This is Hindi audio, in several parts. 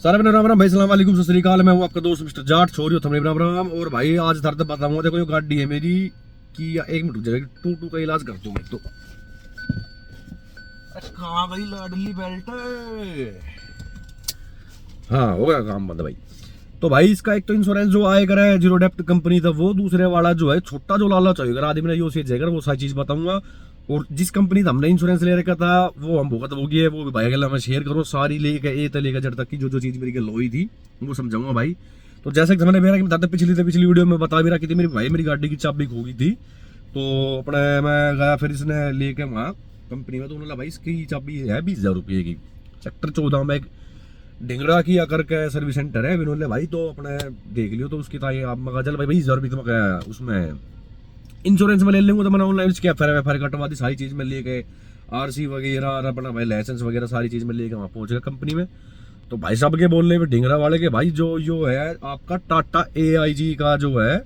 सारे बने राम राम भाई, सलाम वालेकुम, सत श्री अकाल। मैं हूँ आपका दोस्त मिस्टर जाट छोरी थमने राम राम। और भाई आज दर्द बताऊंगा। देखो ये गाड़ी है मेरी कि एक मिनट रुक जाएगी, टू का इलाज कर दूं मैं तो। कहाँ गई लाडली बेल्ट? हाँ हो गया काम बंद भाई। तो भाई इसका एक तो इंश्योरेंस जो आएगा है जीरो डेप्ट कंपनी था, वो दूसरे वाला जो है छोटा जो लाला चाहिए आदमी ने यो से जाएगा, वो सारी चीज बताऊंगा। और जिस कंपनी से हमने इंश्योरेंस ले रखा था वो हम भुगत हो गई है, वो भी भाई अगला मैं शेयर करूँ सारी लेके ए तो लेकर जब तक की जो चीज मेरी गल हुई थी वो समझाऊंगा भाई। तो जैसे कि मैंने मेरा कि बताते पिछली वीडियो में बता भी रहा कि मेरी भाई मेरी गाड़ी की चाबी खो गई थी। तो अपने मैं गया, फिर इसने लेके वहाँ कंपनी में, तो उन्होंने भाई इसकी चाबी है 20,000 रुपये की। सेक्टर 14 में एक ढिंगड़ा की आकर के सर्विस सेंटर है विनोले भाई, तो अपने देख लियो। तो उसकी ताई आप मगा चल भाई 20,000 रुपये तो उसमें इंश्योरेंस में ले लूंगा। तो मैंने ऑनलाइन इसकी एफ कटवा दी, सारी चीज़ में ले गए, आरसी वगैरह और अपना भाई लाइसेंस वगैरह सारी चीज़ में लेके वहाँ पहुँच गया कंपनी में। तो भाई साहब के बोलने में ढिंगरा वाले के भाई जो है आपका टाटा AIG का जो है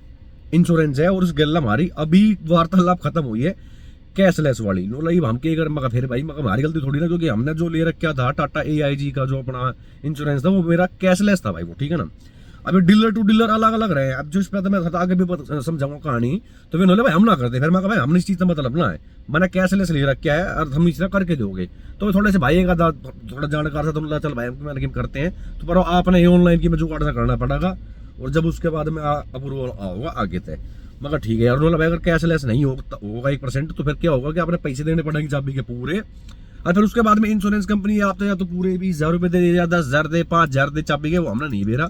इंश्योरेंस है, और उस गल हमारी अभी वार्तालाप खत्म हुई है कैशलेस वाली। नो लाइव हम के अगर मगर फिर भाई मगर हमारी गलती थोड़ी ना, क्योंकि हमने जो ले रखा था टाटा AIG का जो अपना इंश्योरेंस था वो मेरा कैशलेस था भाई, वो ठीक है ना। अभी डीलर टू डीलर अलग अलग रहे हैं। अब जो इस पे तो मैं आगे भी समझाऊंगा कहानी। तो फिर भाई हम ना करते, फिर मैं भाई हमने इस चीज का मतलब ना है, मैंने कैशलेस ले रखा है और हम इस तरह करके दोगे। तो थोड़े से भाई का थोड़ा जानकार था, तो चल भाई हम करते हैं। तो पर आपने ऑनलाइन की में जुगाड़ से करना पड़ेगा, और जब उसके बाद में अप्रूवल होगा आगे तय मगर ठीक है यार। भाई अगर कैशलेस नहीं होगा 1%, तो फिर क्या होगा कि आपने पैसे देने पड़ेंगे चाबी के पूरे, और फिर उसके बाद में इंश्योरेंस कंपनी आप या तो पूरे 20,000 रुपये दे या 10,000 दे 5,000 दे चाबी के, वो हमने नहीं बेरा,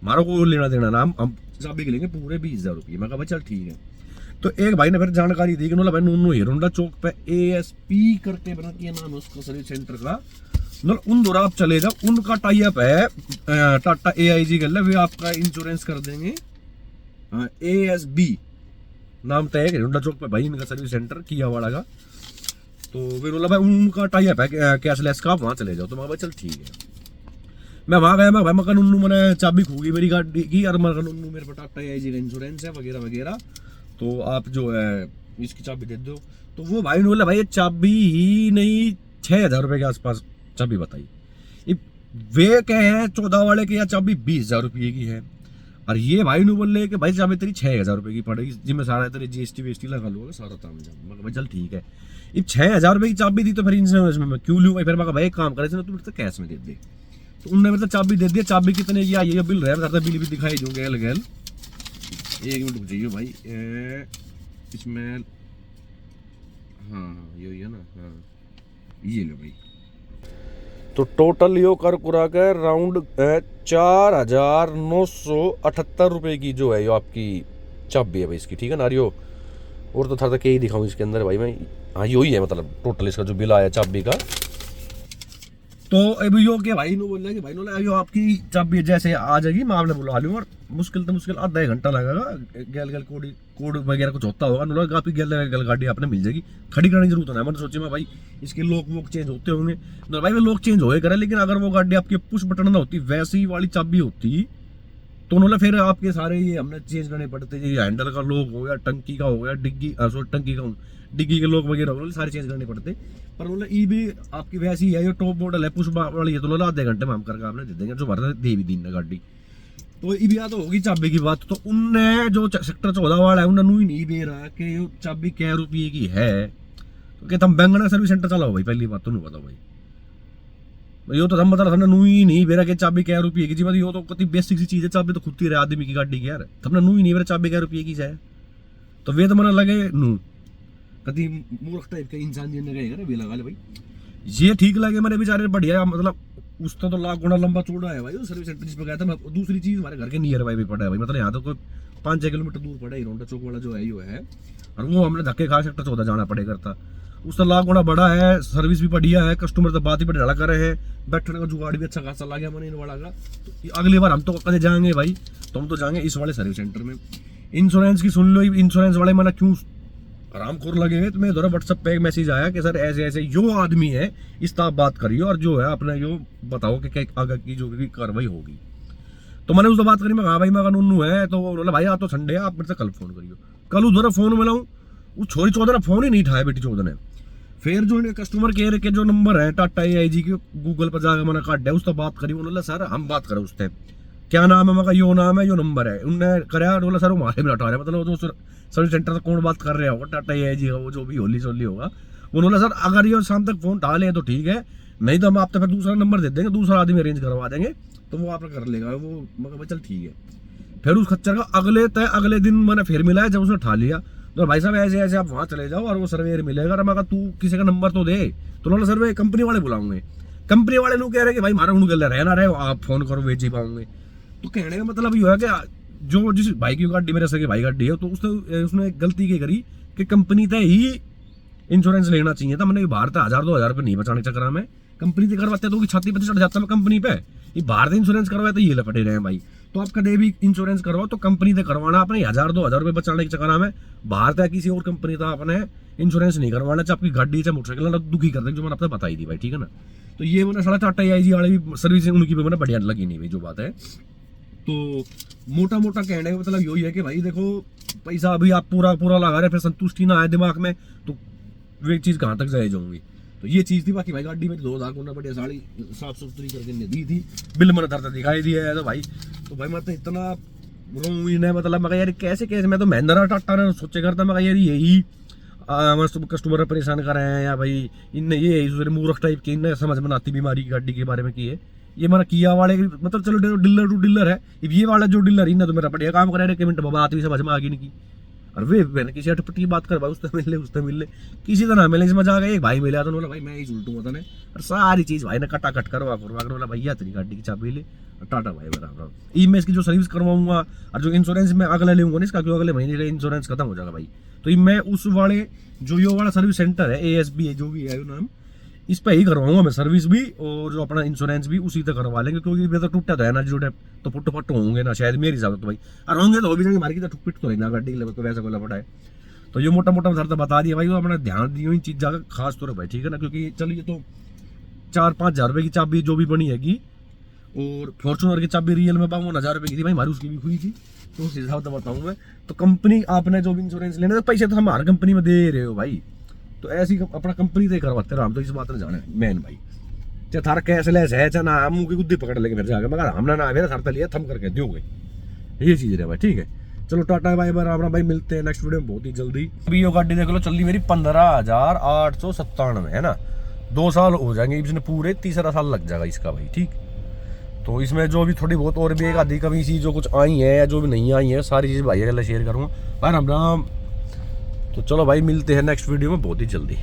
हमारा को लेना देना ना, हम चाबी के लेंगे पूरे 20,000 रुपये। मैं कहा भाई चल ठीक है। तो एक भाई ने फिर जानकारी दी कि भाई नूनू हीरोंडा चौक पे ASP करके बना के नाम है उसका सर्विस सेंटर का, उन दौरा आप चले जाओ, उनका टाई अप है टाटा AIG का, वे आपका इंश्योरेंस कर देंगे। ASB नाम तय है हीरोंडा चौक पे भाई इनका सर्विस सेंटर किया वाला का। तो फिर भाई उनका टाई अप है कैशलेस का, आप वहाँ चले जाओ। तो मैं भाई चल ठीक है। मैं वहाँ गया, मैं भाई मका नन्नू मैंने चाबी खो गई मेरी गाड़ी की, और मका नन्नू मेरे पर टाटा AIG का इंश्योरेंस है वगैरह वगैरह, तो आप जो है इसकी चाबी दे दो। तो वो भाई ने बोला भाई ये चाबी ही नहीं 6,000 रुपये के आसपास चाबी बताई। वे कहे हैं 14 वाले के या चाबी 20,000 रुपये की है, और ये भाई ने बोल रहे कि भाई चाबी तेरी 6,000 रुपये की पड़ेगी, जिसमें सारा तेरे GST वेस्टी लगा लूंगा सारा ताम जाम। भाई चल ठीक है। ये 6,000 रुपये की चाबी दी, तो फिर इंश्योरेंस में मैं क्यों लूँ भाई? फिर मैं भाई एक काम करे तुम तो कैश में दे दे। तो उनने मतलब चाबी दे दिया। चाबी कितने की आई है बिल रहा है, बिल भी दिखाई दूंगा गैल गैल। एक मिनट रुक जाइए भाई, इसमें हाँ यही है ना, हाँ ये लो भाई। तो टोटल यो कर कुरा के राउंड 4,978 रुपये की जो है यो आपकी चाबी है भाई इसकी, ठीक है ना रियो। और तो थोड़ा क्या ही दिखाऊँ इसके अंदर भाई मैं, हाँ यही है मतलब टोटल इसका जो बिल आया चाबी का। तो अभी यो के भाई ने बोल रहा कि भाई ने यो आपकी चाबी जैसे आ जाएगी मैं आपने बुला लूँ, और मुश्किल तो मुश्किल आधा 1 घंटा लगेगा। गैल कोड वगैरह कुछ होता होगा, नुला आपकी गैल गाड़ी आपने मिल जाएगी, खड़ी करने की जरूरत नहीं है। मैंने सोचे मैं भाई इसके लोक वोक चेंज होते होंगे, तो भाई वो लोक चेंज होए करे, लेकिन अगर वो गाड़ी आपकी पुश बटन ना होती वैसी वाली चाबी होती तो उन्होंने फिर आपके सारे ये हमने चेंज करने पड़ते, ये हैंडल का लोक हो गया, टंकी का हो गया, डिग्गी के लोक वगैरह हो, सारे चेंज करने पड़ते। पर बोले ई भी आपकी वैसी है, ये टॉप मॉडल है पुश वाली है, तो बोला आधे घंटे में हम करके आपने दे देंगे, जो भर दे भी दिन गाड़ी। तो ये भी याद होगी चाबी की बात। तो उनने जो सेक्टर 14 वाला है उन्होंने ही नहीं दे रहा कि ये चाबी क्या रुपये की है, क्योंकि तुम बैंगना सर्विस सेंटर चलाओ भाई, पहली बात तो नहीं बताओ भाई, यो तो हम मतलब हमने नू ही नहीं बेरा के चाबी क्या रुपये की जी, मतलब यो तो कति बेसिक सी चीज है, चाबी तो खुद ही रहे आदमी की गाड़ी की यार, हमने नू ही नहीं बेरा चाबी क्या रुपये की जाए। तो वे तो मन लगे नू कति मूर्ख टाइप के इंसान जिन्हें कहेगा वे लगा ले भाई, ये ठीक लगे मेरे बेचारे बढ़िया, मतलब उसका तो लाख गुना लंबा चौड़ा है भाई सर्विस सेंटर जिस पर गया था मैं। दूसरी चीज हमारे घर के नियर बाई भी पड़ा है भाई, मतलब यहाँ तो कोई 5-6 किलोमीटर दूर पड़ा है हीरोंडा चौक वाला जो है यो है, और वो हमने धक्के खा सेक्टर 14 जाना पड़े करता। उसका लाख गुना बड़ा है, सर्विस भी बढ़िया है, कस्टमर तो बात ही बढ़िया कर रहे हैं, बैठने का जुगाड़ भी अच्छा खासा लगा मैंने इन वाला का। तो अगली बार हम तो कदे जाएंगे भाई, तो हम तो जाएंगे इस वाले सर्विस सेंटर में। इंश्योरेंस की सुन लो, इंश्योरेंस वाले मैंने क्यों आराम खोर लगेंगे, तो मेरे द्वारा व्हाट्सएप पे एक मैसेज आया कि सर ऐसे ऐसे यो आदमी है, इस तरह बात करियो और जो है अपना यो बताओ कि क्या आगे की जो भी कार्रवाई होगी। तो मैंने उससे बात करी, मैं कहा भाई मैं नन्नू है, तो बोला भाई आज तो संडे है, आप मेरे से कल फोन करियो। कल उधर फोन मिलाऊँ, वो छोरी 14 ने फोन ही नहीं उठाया बेटी 14 ने। फिर जो इनके कस्टमर केयर के जो नंबर है टाटा AIG के, गूगल पर जाकर मैंने काट दिया, उससे बात करी, उन्होंने सर हम बात करें उससे क्या नाम है, मैं यो नाम है यो नंबर है, उनने कराया, बोला सर वो मारे में हटा रहे, मतलब वो सर्विस सेंटर से कौन बात कर रहा होगा, टाटा AIG का वो जो भी होली सोली होगा। उन्होंने सर अगर ये शाम तक फोन उठा ले तो ठीक है, नहीं तो हम आपको फिर दूसरा नंबर दे देंगे, दूसरा आदमी अरेंज करवा देंगे, तो वो आप कर लेगा वो। मगर चल ठीक है। फिर उस खच्चर का अगले दिन मैंने फिर मिला है, जब उसने उठा लिया तो भाई साहब ऐसे ऐसे आप वहाँ चले जाओ और वो सर्वेयर मिलेगा, और मैं तू किसी का नंबर तो दे, तो उन्होंने सर्वे कंपनी वाले बुलाऊंगे, कंपनी वाले लोग कह रहे कि भाई हमारा उनके रह ना रहे, आप फोन करो बेच ही पाओगे। तो कहने का मतलब ये है कि जो जिस भाई की गाड़ी मेरे सके भाई गाड़ी है, तो उसने गलती की करी कि कंपनी तय ही इंश्योरेंस लेना चाहिए था। मैंने बाहर था 1000-2000 रुपये नहीं बचाने चक्कर में कंपनी से करवाते तो छाती पे चढ़ जाता मैं कंपनी पे, ये बाहर से इंश्योरेंस करवाए तो ये लपटे रहे हैं भाई। तो आप कभी भी इंश्योरेंस करवाओ तो कंपनी से करवाना, अपने 1000-2000 रुपये बचाने के चक्कर में बाहर था किसी और कंपनी था अपने इंश्योरेंस नहीं करवाना, चाहे आपकी गाड़ी चाहे मोटरसाइकिल दुखी कर देंगे, जो मैंने आपको बताई थी भाई, ठीक है ना। तो ये मैंने साढ़े टाटा AIG वाले भी सर्विस उनकी भी मैंने बढ़िया लगी नहीं भाई जो बात है। तो मोटा मोटा कहने का मतलब यही है कि भाई देखो पैसा अभी आप पूरा लगा रहे, फिर संतुष्टि ना आए दिमाग में तो वे चीज़ कहाँ तक जाए जाऊंगी। तो ये चीज़ थी। बाकी भाई गाड़ी में 2000 को बढ़िया साड़ी साफ सुथरी करके दी थी, बिल मैंने धरता दिखाई दिया है। तो भाई मैं तो इतना रोई मतलब मैं यार कैसे मैं तो महिंद्रा टाटा ने सोचे करता, मैं यार यही कस्टमर परेशान कर रहे हैं या भाई इनने ये मूर्ख टाइप की इनने समझ में आती बीमारी की गाड़ी के बारे में की है। ये मेरा किया वाले मतलब चलो डीलर टू डीलर है, ये वाला जो डीलर इनने तो मेरा बढ़िया काम करा है, मिनट बात भी समझ में आ गई नहीं। और वे मैंने किसी अटपटी बात कर भाई उससे मिल ले किसी तरह मिले, समझ आ गया। एक भाई मिला तो बोला भाई मैं ही उल्टूंगा था और सारी चीज़ भाई ने कटा कट करवा बोला भैया तेरी गाड़ी की चाबी ले टाटा भाई बराबर ई मैं इसकी जो सर्विस करवाऊंगा और जो इंश्योरेंस मैं अगला लूंगा ना इसका, क्यों अगले महीने इंश्योरेंस खत्म हो जाएगा भाई। तो मैं उस वाले जो ये वाला सर्विस सेंटर है ASB जो भी है नाम, इस पे ही करवाऊंगा मैं सर्विस भी और जो अपना इंश्योरेंस भी उसी तक करवा लेंगे, क्योंकि तो टूटा तो है ना जो तो पुट फट होंगे ना शायद मेरे हिसाब से तो भाई, और होंगे तो भी मार्गी तो टूट तो ना गाड़ी तो वैसा कोई लपटा है। तो ये मोटा मोटा बता दिया भाई, वो अपना ध्यान दियो इन चीज़ों का खास तौर पर भाई, ठीक है ना। क्योंकि चलिए तो 4-5 हज़ार रुपये की चाबी जो भी बनी हैगी, और फॉर्चूनर की चाबी रियल में 52,000 रुपये की थी भाई, हमारी उसकी भी हुई थी, तो उस हिसाब से बताऊँ मैं। तो कंपनी आपने जो भी इंश्योरेंस लेना तो पैसे तो हम हर कंपनी में दे रहे हो भाई, तो ऐसी अपना कंपनी से करवाते रहो हम, तो इस बात ने जाने मेन भाई। चाहे थारा कैशलेस है चाहे ना, मुँह की गुद्दी पकड़ लेके फिर जाकर मगर हमने ना मेरा सर लिया थम करके दोगे, ये चीज़ है भाई, ठीक है। चलो टाटा भाई बराबर भाई, मिलते हैं नेक्स्ट वीडियो में बहुत ही जल्दी। अभी ये गाड़ी देख लो चल रही मेरी 15,897 है ना, 2 साल हो जाएंगे इसमें, पूरे 3रा साल लग जाएगा इसका भाई, ठीक। तो इसमें जो भी थोड़ी बहुत और भी एक आधी कमी सी जो कुछ आई है या जो भी नहीं आई है सारी चीज़ भाई अगला शेयर करूँगा भाई, राम राम। तो चलो भाई मिलते हैं नेक्स्ट वीडियो में बहुत ही जल्दी।